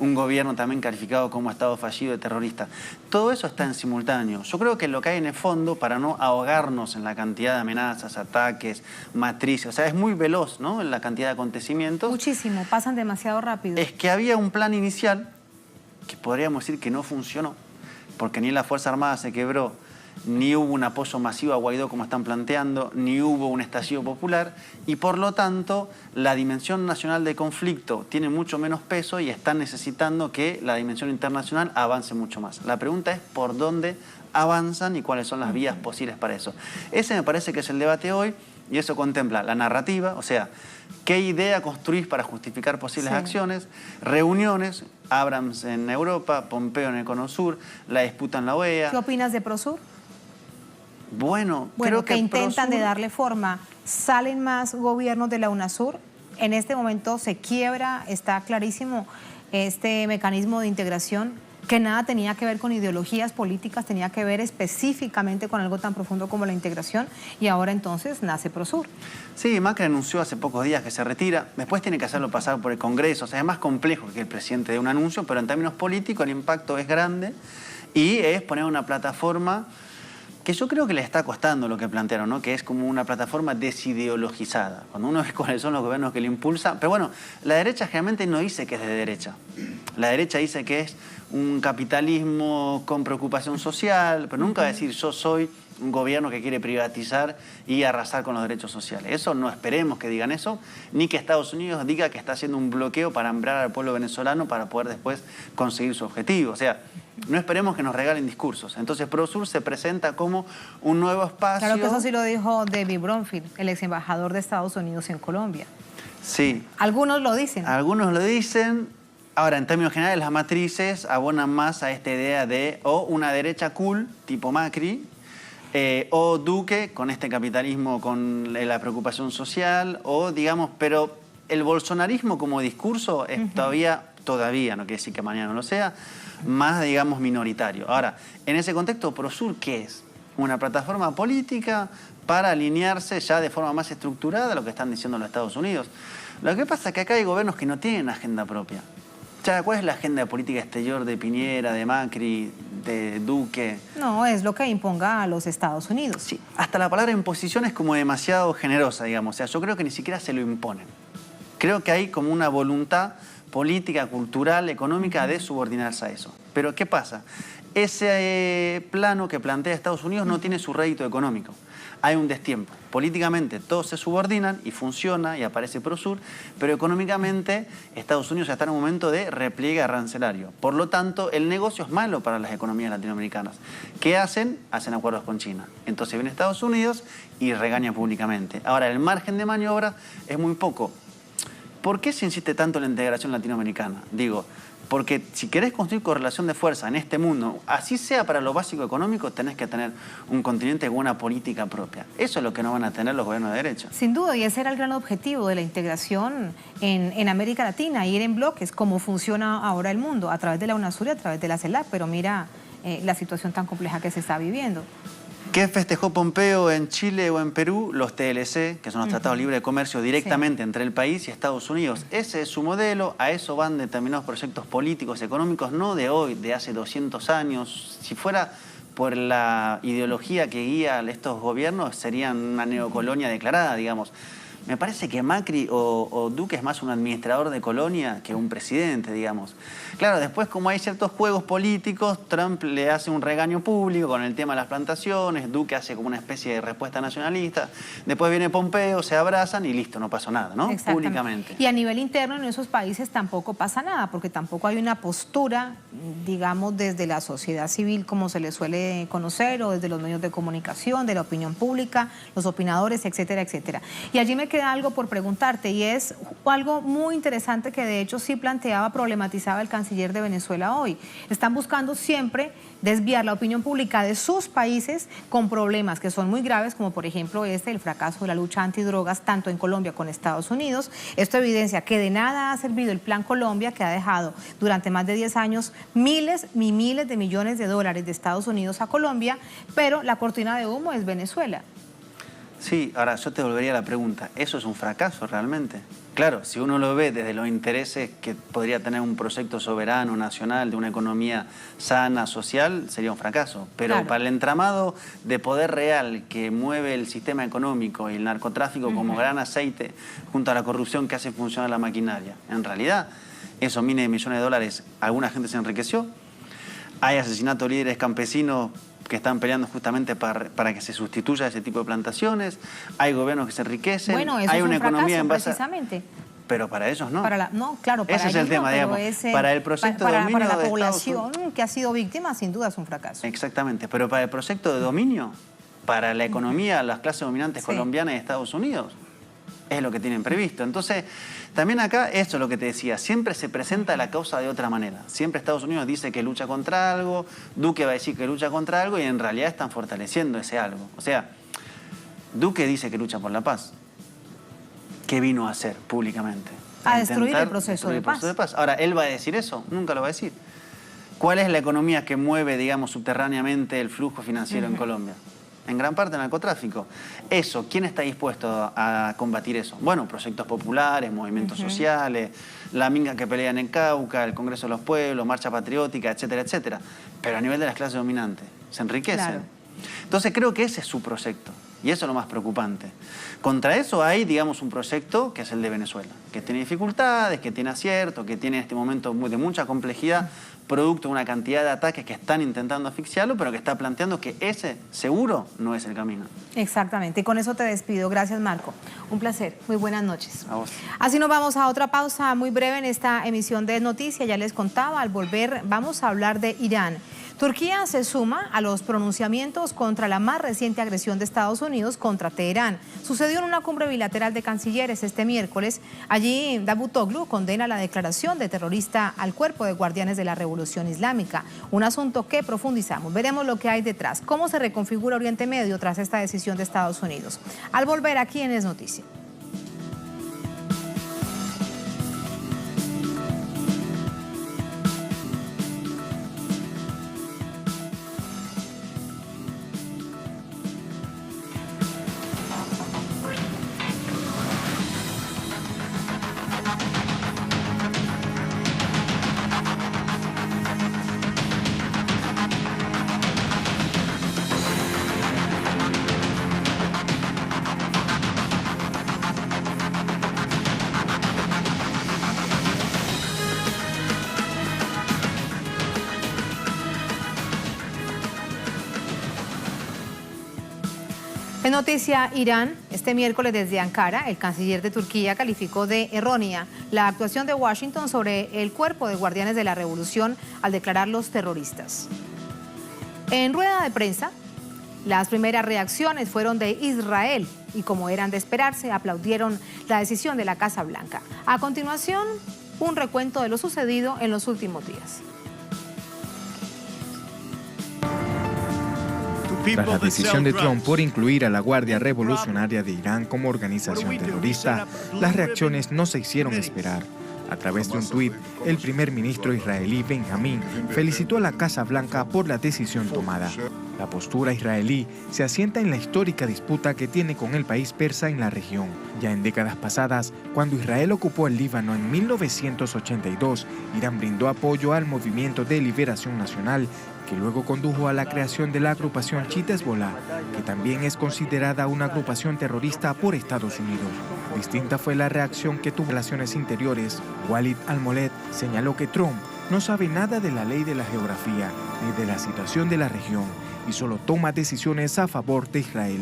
un gobierno también calificado como Estado fallido de terrorista. Todo eso está en simultáneo. Yo creo que lo que hay en el fondo, para no ahogarnos en la cantidad de amenazas, ataques, matrices, o sea, es muy veloz, ¿no?, en la cantidad de acontecimientos. Muchísimo, pasan demasiado rápido. Es que había un plan inicial que podríamos decir que no funcionó, porque ni la Fuerza Armada se quebró, ni hubo un apoyo masivo a Guaidó como están planteando, ni hubo un estallido popular y por lo tanto la dimensión nacional de conflicto tiene mucho menos peso y están necesitando que la dimensión internacional avance mucho más. La pregunta es por dónde avanzan y cuáles son las vías posibles para eso. Ese me parece que es el debate hoy y eso contempla la narrativa, o sea, qué idea construís para justificar posibles acciones, reuniones, Abrams en Europa, Pompeo en el Cono Sur, la disputa en la OEA. ¿Qué opinas de Prosur? Bueno, creo que intentan Prosur de darle forma. ¿Salen más gobiernos de la UNASUR? En este momento se quiebra, está clarísimo este mecanismo de integración que nada tenía que ver con ideologías políticas, tenía que ver específicamente con algo tan profundo como la integración y ahora entonces nace Prosur. Sí, Macri anunció hace pocos días que se retira, después tiene que hacerlo pasar por el Congreso, o sea, es más complejo que el presidente dé un anuncio, pero en términos políticos el impacto es grande y es poner una plataforma que yo creo que le está costando lo que plantearon, ¿no?, que es como una plataforma desideologizada. Cuando uno ve cuáles son los gobiernos que le impulsan, pero bueno, la derecha generalmente no dice que es de derecha. La derecha dice que es un capitalismo con preocupación social, pero nunca va a decir yo soy un gobierno que quiere privatizar y arrasar con los derechos sociales. Eso no esperemos que digan eso, ni que Estados Unidos diga que está haciendo un bloqueo para hambrar al pueblo venezolano para poder después conseguir su objetivo. O sea, no esperemos que nos regalen discursos. Entonces Prosur se presenta como un nuevo espacio. Claro que eso sí lo dijo David Bromfield, el ex embajador de Estados Unidos en Colombia. Sí. Algunos lo dicen. Algunos lo dicen. Ahora, en términos generales, las matrices abonan más a esta idea de o una derecha cool, tipo Macri, o Duque, con este capitalismo, con la preocupación social, o digamos, pero el bolsonarismo como discurso es todavía, no quiere decir que mañana no lo sea, más, digamos, minoritario. Ahora, en ese contexto, Prosur, ¿qué es? Una plataforma política para alinearse ya de forma más estructurada a lo que están diciendo los Estados Unidos. Lo que pasa es que acá hay gobiernos que no tienen agenda propia. ¿Cuál es la agenda política exterior de Piñera, de Macri, de Duque? No, es lo que imponga a los Estados Unidos. Sí, hasta la palabra imposición es como demasiado generosa, digamos. O sea, yo creo que ni siquiera se lo imponen. Creo que hay como una voluntad política, cultural, económica de subordinarse a eso. Pero ¿qué pasa? Ese plano que plantea Estados Unidos no tiene su rédito económico. Hay un destiempo. Políticamente todos se subordinan y funciona y aparece Prosur, pero económicamente Estados Unidos está en un momento de repliegue arancelario. Por lo tanto, el negocio es malo para las economías latinoamericanas. ¿Qué hacen? Hacen acuerdos con China. Entonces viene Estados Unidos y regaña públicamente. Ahora, el margen de maniobra es muy poco. ¿Por qué se insiste tanto en la integración latinoamericana? Digo, porque si querés construir correlación de fuerza en este mundo, así sea para lo básico económico, tenés que tener un continente con una política propia. Eso es lo que no van a tener los gobiernos de derecha. Sin duda, y ese era el gran objetivo de la integración en América Latina, ir en bloques, como funciona ahora el mundo, a través de la UNASUR y a través de la CELAC, pero mira la situación tan compleja que se está viviendo. ¿Qué festejó Pompeo en Chile o en Perú? Los TLC, que son los tratados libres de comercio directamente entre el país y Estados Unidos. Ese es su modelo, a eso van determinados proyectos políticos, económicos, no de hoy, de hace 200 años. Si fuera por la ideología que guía a estos gobiernos, serían una neocolonia declarada, digamos. Me parece que Macri o Duque es más un administrador de colonia que un presidente, digamos. Claro, después como hay ciertos juegos políticos, Trump le hace un regaño público con el tema de las plantaciones, Duque hace como una especie de respuesta nacionalista, después viene Pompeo, se abrazan y listo, no pasó nada, ¿no? Públicamente. Y a nivel interno en esos países tampoco pasa nada, porque tampoco hay una postura, digamos, desde la sociedad civil como se le suele conocer, o desde los medios de comunicación, de la opinión pública, los opinadores, etcétera, etcétera. Y allí me queda algo por preguntarte, y es algo muy interesante que de hecho sí problematizaba el canciller de Venezuela hoy. Están buscando siempre desviar la opinión pública de sus países con problemas que son muy graves, como por ejemplo el fracaso de la lucha antidrogas tanto en Colombia como en Estados Unidos. Esto evidencia que de nada ha servido el Plan Colombia, que ha dejado durante más de 10 años miles y miles de millones de dólares de Estados Unidos a Colombia, pero la cortina de humo es Venezuela. Sí, ahora yo te volvería a la pregunta, ¿eso es un fracaso realmente? Claro, si uno lo ve desde los intereses que podría tener un proyecto soberano, nacional, de una economía sana, social, sería un fracaso. Pero claro, para el entramado de poder real que mueve el sistema económico y el narcotráfico como gran aceite, junto a la corrupción que hace funcionar la maquinaria, en realidad, esos miles de millones de dólares, alguna gente se enriqueció, hay asesinatos de líderes campesinos que están peleando justamente para que se sustituya ese tipo de plantaciones, hay gobiernos que se enriquecen, bueno, eso hay es una economía en base precisamente. Pero para ellos no. No, claro, para ese es el tema, no, digamos. Para el proyecto de dominio para la población que ha sido víctima, sin duda es un fracaso. Exactamente, pero para el proyecto de dominio, para la economía, las clases dominantes colombianas y Estados Unidos, es lo que tienen previsto. Entonces, también acá, esto es lo que te decía, siempre se presenta la causa de otra manera. Siempre Estados Unidos dice que lucha contra algo, Duque va a decir que lucha contra algo y en realidad están fortaleciendo ese algo. O sea, Duque dice que lucha por la paz. ¿Qué vino a hacer públicamente? A destruir el proceso de paz. Ahora, ¿él va a decir eso? Nunca lo va a decir. ¿Cuál es la economía que mueve, digamos, subterráneamente el flujo financiero en Colombia? En gran parte el narcotráfico. Eso, ¿quién está dispuesto a combatir eso? Bueno, proyectos populares, movimientos sociales, la minga que pelean en Cauca, el Congreso de los Pueblos, Marcha Patriótica, etcétera, etcétera. Pero a nivel de las clases dominantes, se enriquecen. Claro. Entonces creo que ese es su proyecto. Y eso es lo más preocupante. Contra eso hay, digamos, un proyecto que es el de Venezuela, que tiene dificultades, que tiene aciertos, que tiene en este momento de mucha complejidad, producto de una cantidad de ataques que están intentando asfixiarlo, pero que está planteando que ese, seguro, no es el camino. Exactamente. Y con eso te despido. Gracias, Marco. Un placer. Muy buenas noches. A vos. Así nos vamos a otra pausa muy breve en esta emisión de Noticias. Ya les contaba, al volver vamos a hablar de Irán. Turquía se suma a los pronunciamientos contra la más reciente agresión de Estados Unidos contra Teherán. Sucedió en una cumbre bilateral de cancilleres este miércoles. Allí Davutoglu condena la declaración de terrorista al cuerpo de guardianes de la Revolución Islámica, un asunto que profundizamos. Veremos lo que hay detrás, cómo se reconfigura Oriente Medio tras esta decisión de Estados Unidos. Al volver aquí en Es Noticia. En noticia, Irán, este miércoles desde Ankara, el canciller de Turquía calificó de errónea la actuación de Washington sobre el cuerpo de guardianes de la revolución al declararlos terroristas. En rueda de prensa, las primeras reacciones fueron de Israel y, como eran de esperarse, aplaudieron la decisión de la Casa Blanca. A continuación, un recuento de lo sucedido en los últimos días. Tras la decisión de Trump por incluir a la Guardia Revolucionaria de Irán como organización terrorista, las reacciones no se hicieron esperar. A través de un tuit, el primer ministro israelí Benjamín felicitó a la Casa Blanca por la decisión tomada. La postura israelí se asienta en la histórica disputa que tiene con el país persa en la región. Ya en décadas pasadas, cuando Israel ocupó el Líbano en 1982, Irán brindó apoyo al Movimiento de Liberación Nacional, que luego condujo a la creación de la agrupación chiita Hezbollah, que también es considerada una agrupación terrorista por Estados Unidos. Distinta fue la reacción que tuvo Relaciones Interiores. Walid al-Moled señaló que Trump no sabe nada de la ley de la geografía ni de la situación de la región y solo toma decisiones a favor de Israel.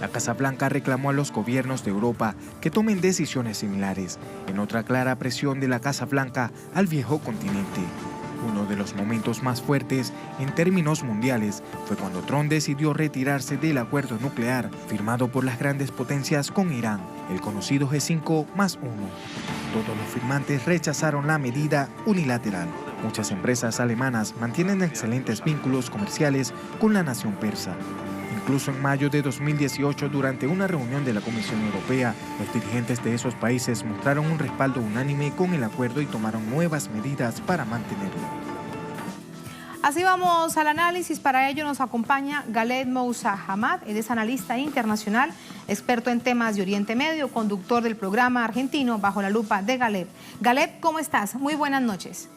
La Casa Blanca reclamó a los gobiernos de Europa que tomen decisiones similares, en otra clara presión de la Casa Blanca al viejo continente. Uno de los momentos más fuertes en términos mundiales fue cuando Trump decidió retirarse del acuerdo nuclear firmado por las grandes potencias con Irán, el conocido G5+1. Todos los firmantes rechazaron la medida unilateral. Muchas empresas alemanas mantienen excelentes vínculos comerciales con la nación persa. Incluso en mayo de 2018, durante una reunión de la Comisión Europea, los dirigentes de esos países mostraron un respaldo unánime con el acuerdo y tomaron nuevas medidas para mantenerlo. Así vamos al análisis. Para ello nos acompaña Galed Moussa Hamad. Él es analista internacional, experto en temas de Oriente Medio, conductor del programa argentino Bajo la Lupa de Galed. Galed, ¿cómo estás? Muy buenas noches.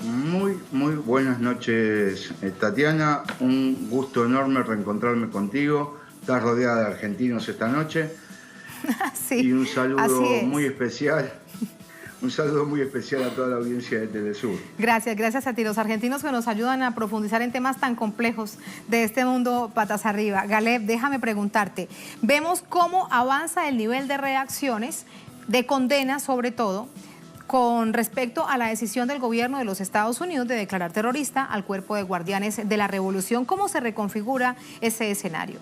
Muy buenas noches, Tatiana. Un gusto enorme reencontrarme contigo. Estás rodeada de argentinos esta noche. Sí, y un saludo muy especial. Un saludo muy especial a toda la audiencia de Telesur. Gracias a ti, los argentinos que nos ayudan a profundizar en temas tan complejos de este mundo patas arriba. Galed, déjame preguntarte, vemos cómo avanza el nivel de reacciones, de condena sobre todo, con respecto a la decisión del gobierno de los Estados Unidos de declarar terrorista al cuerpo de guardianes de la revolución. ¿Cómo se reconfigura ese escenario?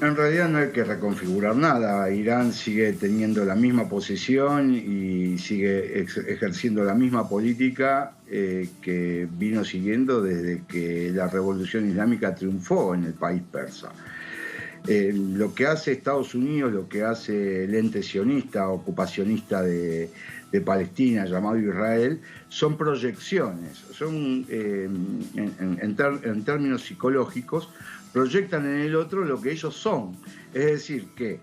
En realidad no hay que reconfigurar nada. Irán sigue teniendo la misma posición y sigue ejerciendo la misma política que vino siguiendo desde que la revolución islámica triunfó en el país persa. Lo que hace Estados Unidos, lo que hace el ente sionista, ocupacionista de Palestina, llamado Israel, son proyecciones, son en términos psicológicos, proyectan en el otro lo que ellos son. Es decir, que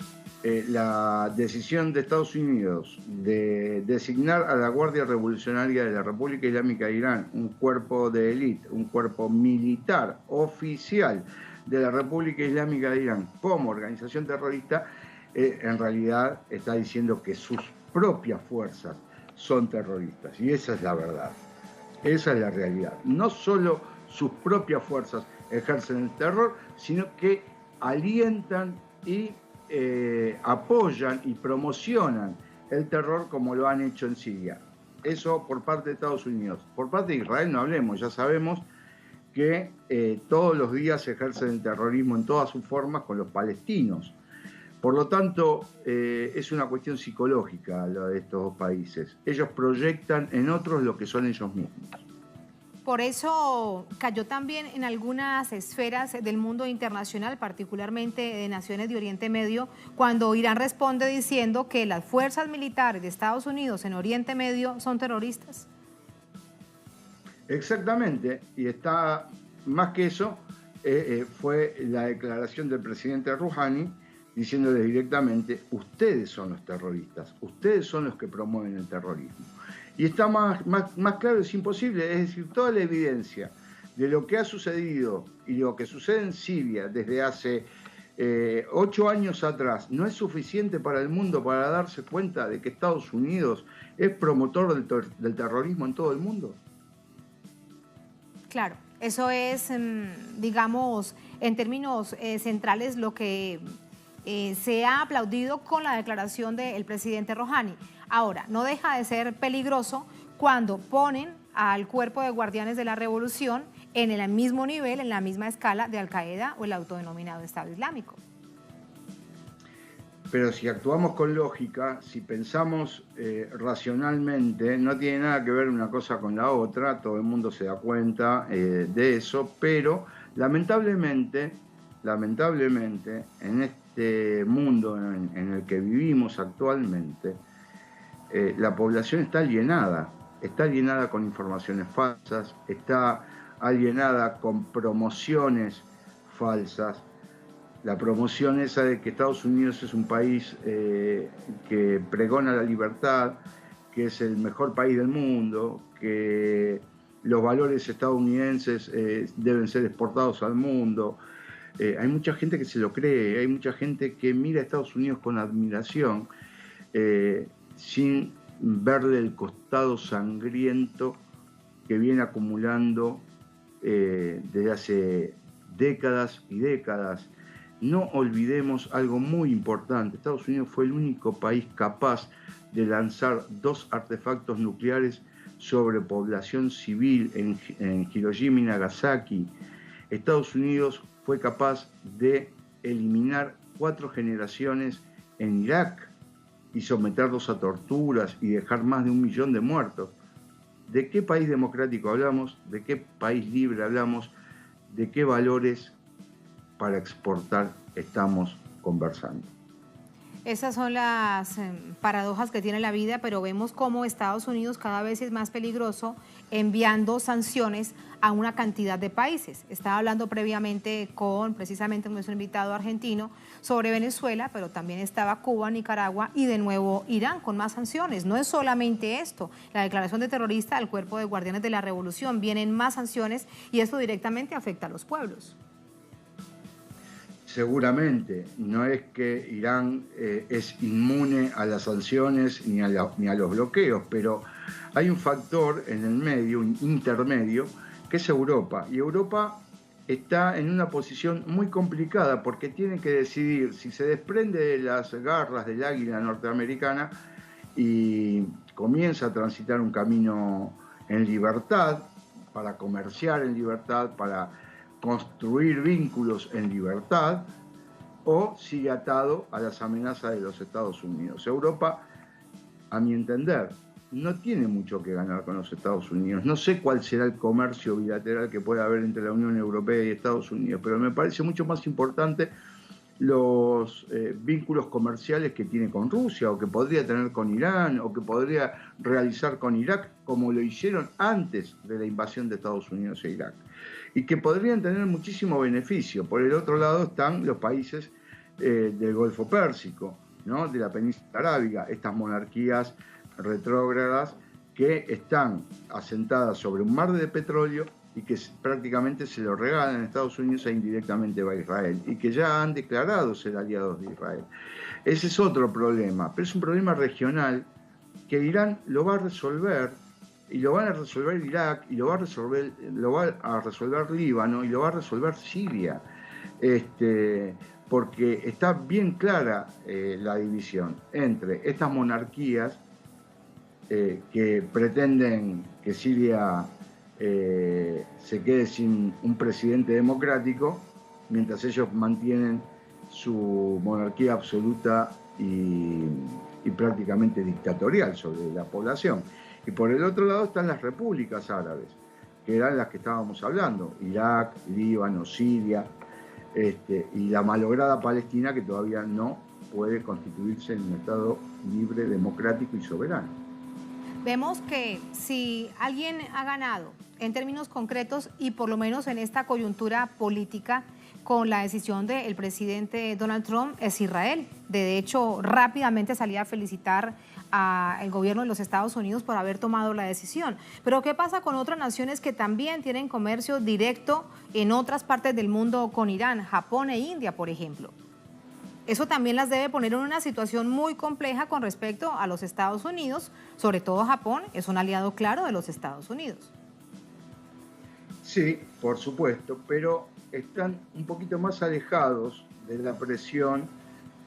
la decisión de Estados Unidos de designar a la Guardia Revolucionaria de la República Islámica de Irán, un cuerpo de élite, un cuerpo militar oficial de la República Islámica de Irán como organización terrorista, en realidad está diciendo que sus propias fuerzas son terroristas. Y esa es la verdad, esa es la realidad. No solo sus propias fuerzas ejercen el terror, sino que alientan y apoyan y promocionan el terror como lo han hecho en Siria. Eso por parte de Estados Unidos. Por parte de Israel no hablemos, ya sabemos que todos los días ejercen el terrorismo en todas sus formas con los palestinos. Por lo tanto, es una cuestión psicológica lo de estos dos países. Ellos proyectan en otros lo que son ellos mismos. Por eso cayó también en algunas esferas del mundo internacional, particularmente de naciones de Oriente Medio, cuando Irán responde diciendo que las fuerzas militares de Estados Unidos en Oriente Medio son terroristas. Exactamente, y está más que eso, fue la declaración del presidente Rouhani diciéndoles directamente: ustedes son los terroristas, ustedes son los que promueven el terrorismo. Y está más claro, es imposible, es decir, toda la evidencia de lo que ha sucedido y lo que sucede en Siria desde hace 8 años atrás no es suficiente para el mundo para darse cuenta de que Estados Unidos es promotor del terrorismo en todo el mundo. Claro. Eso es, digamos, en términos centrales lo que se ha aplaudido con la declaración del presidente Rouhani. Ahora, no deja de ser peligroso cuando ponen al cuerpo de guardianes de la revolución en el mismo nivel, en la misma escala de Al-Qaeda o el autodenominado Estado Islámico. Pero si actuamos con lógica, si pensamos racionalmente, no tiene nada que ver una cosa con la otra, todo el mundo se da cuenta de eso, pero lamentablemente, en este mundo en el que vivimos actualmente, la población está alienada con informaciones falsas, está alienada con promociones falsas. La promoción esa de que Estados Unidos es un país que pregona la libertad, que es el mejor país del mundo, que los valores estadounidenses deben ser exportados al mundo. Hay mucha gente que se lo cree, hay mucha gente que mira a Estados Unidos con admiración, sin verle el costado sangriento que viene acumulando desde hace décadas y décadas. No olvidemos algo muy importante. Estados Unidos fue el único país capaz de lanzar 2 artefactos nucleares sobre población civil en Hiroshima y Nagasaki. Estados Unidos fue capaz de eliminar 4 generaciones en Irak y someterlos a torturas y dejar más de 1 millón de muertos. ¿De qué país democrático hablamos? ¿De qué país libre hablamos? ¿De qué valores para exportar estamos conversando? Esas son las paradojas que tiene la vida, pero vemos cómo Estados Unidos cada vez es más peligroso enviando sanciones a una cantidad de países. Estaba hablando previamente con precisamente nuestro invitado argentino sobre Venezuela, pero también estaba Cuba, Nicaragua y de nuevo Irán con más sanciones. No es solamente esto, la declaración de terrorista al cuerpo de guardianes de la revolución, vienen más sanciones y esto directamente afecta a los pueblos. Seguramente, no es que Irán es inmune a las sanciones ni a los bloqueos, pero hay un factor en el medio, un intermedio, que es Europa. Y Europa está en una posición muy complicada porque tiene que decidir si se desprende de las garras del águila norteamericana y comienza a transitar un camino en libertad, para comerciar en libertad, para construir vínculos en libertad, o sigue atado a las amenazas de los Estados Unidos. Europa, a mi entender, no tiene mucho que ganar con los Estados Unidos. No sé cuál será el comercio bilateral que pueda haber entre la Unión Europea y Estados Unidos, pero me parece mucho más importante los vínculos comerciales que tiene con Rusia, o que podría tener con Irán, o que podría realizar con Irak, como lo hicieron antes de la invasión de Estados Unidos a Irak, y que podrían tener muchísimo beneficio. Por el otro lado están los países del Golfo Pérsico, ¿no? De la península arábiga, estas monarquías retrógradas que están asentadas sobre un mar de petróleo y que prácticamente se lo regalan a Estados Unidos e indirectamente va a Israel, y que ya han declarado ser aliados de Israel. Ese es otro problema, pero es un problema regional que Irán lo va a resolver, y lo van a resolver Irak, y lo va a resolver Líbano, y lo va a resolver Siria, porque está bien clara la división entre estas monarquías que pretenden que Siria se quede sin un presidente democrático, mientras ellos mantienen su monarquía absoluta y prácticamente dictatorial sobre la población. Y por el otro lado están las repúblicas árabes, que eran las que estábamos hablando, Irak, Líbano, Siria, y la malograda Palestina, que todavía no puede constituirse en un Estado libre, democrático y soberano. Vemos que si alguien ha ganado en términos concretos y por lo menos en esta coyuntura política con la decisión del presidente Donald Trump es Israel. De hecho, rápidamente salía a felicitar al gobierno de los Estados Unidos por haber tomado la decisión. Pero ¿qué pasa con otras naciones que también tienen comercio directo en otras partes del mundo con Irán, Japón e India, por ejemplo? Eso también las debe poner en una situación muy compleja con respecto a los Estados Unidos, sobre todo Japón es un aliado claro de los Estados Unidos. Sí, por supuesto, pero están un poquito más alejados de la presión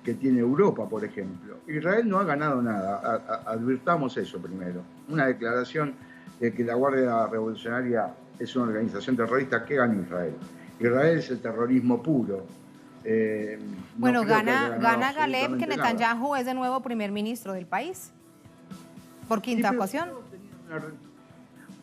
que tiene Europa, por ejemplo. Israel no ha ganado nada, advirtamos eso primero. Una declaración de que la Guardia Revolucionaria es una organización terrorista, ¿qué gana Israel? Israel es el terrorismo puro. Bueno, gana Galeb, que Netanyahu es de nuevo primer ministro del país, por quinta ocasión.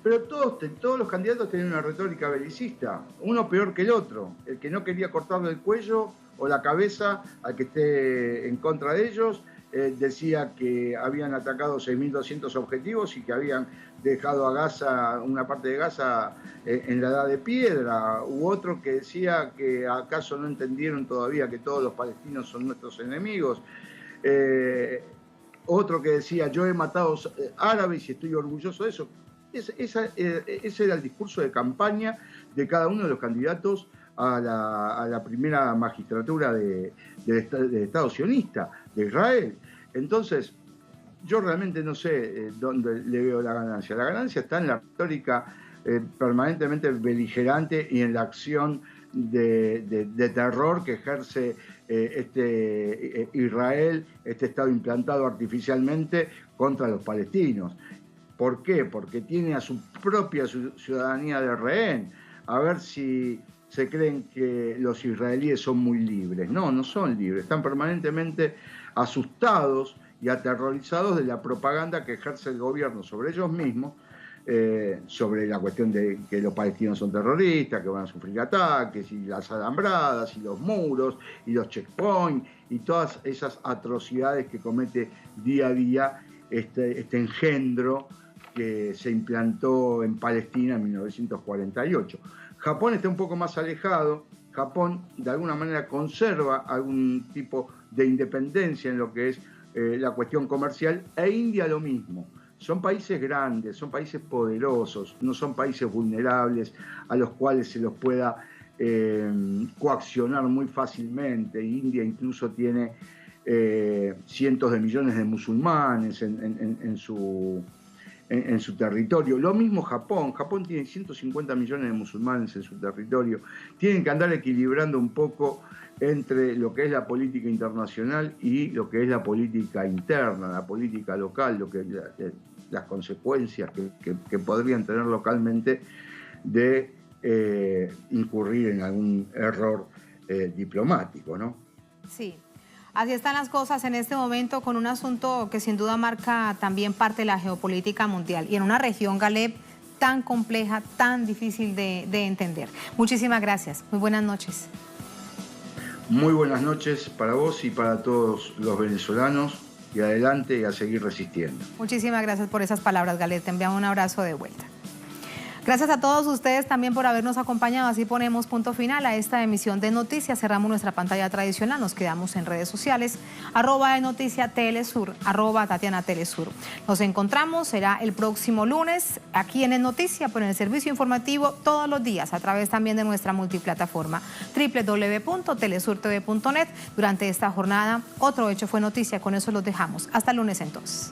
Pero todos los candidatos tenían una retórica belicista, uno peor que el otro. El que no quería cortarle el cuello o la cabeza al que esté en contra de ellos, decía que habían atacado 6.200 objetivos y que habían dejado a Gaza, una parte de Gaza, en la edad de piedra. U otro que decía que acaso no entendieron todavía que todos los palestinos son nuestros enemigos. Otro que decía, yo he matado árabes y estoy orgulloso de eso. Ese era el discurso de campaña de cada uno de los candidatos a la primera magistratura del Estado sionista, de Israel. Entonces, yo realmente no sé dónde le veo la ganancia. La ganancia está en la retórica permanentemente beligerante y en la acción de terror que ejerce Israel, este Estado implantado artificialmente contra los palestinos. ¿Por qué? Porque tiene a su propia ciudadanía de rehén. A ver si se creen que los israelíes son muy libres. No, no son libres. Están permanentemente asustados y aterrorizados de la propaganda que ejerce el gobierno sobre ellos mismos, sobre la cuestión de que los palestinos son terroristas, que van a sufrir ataques, y las alambradas, y los muros, y los checkpoints, y todas esas atrocidades que comete día a día este engendro que se implantó en Palestina en 1948. Japón está un poco más alejado. Japón de alguna manera conserva algún tipo de independencia en lo que es la cuestión comercial, e India lo mismo. Son países grandes, son países poderosos, no son países vulnerables a los cuales se los pueda coaccionar muy fácilmente. India incluso tiene cientos de millones de musulmanes en su territorio. Lo mismo Japón. Japón tiene 150 millones de musulmanes en su territorio. Tienen que andar equilibrando un poco entre lo que es la política internacional y lo que es la política interna, la política local, las consecuencias que podrían tener localmente de incurrir en algún error diplomático, ¿no? Sí. Así están las cosas en este momento, con un asunto que sin duda marca también parte de la geopolítica mundial y en una región, Galeb, tan compleja, tan difícil de entender. Muchísimas gracias. Muy buenas noches. Muy buenas noches para vos y para todos los venezolanos, y adelante y a seguir resistiendo. Muchísimas gracias por esas palabras, Galeb. Te enviamos un abrazo de vuelta. Gracias a todos ustedes también por habernos acompañado. Así ponemos punto final a esta emisión de Noticias. Cerramos nuestra pantalla tradicional. Nos quedamos en redes sociales. @Noticia Telesur, @Tatiana Telesur. Nos encontramos, será el próximo lunes aquí en Noticia, pero en el servicio informativo todos los días a través también de nuestra multiplataforma www.telesurtv.net. Durante esta jornada, otro hecho fue noticia. Con eso los dejamos. Hasta el lunes entonces.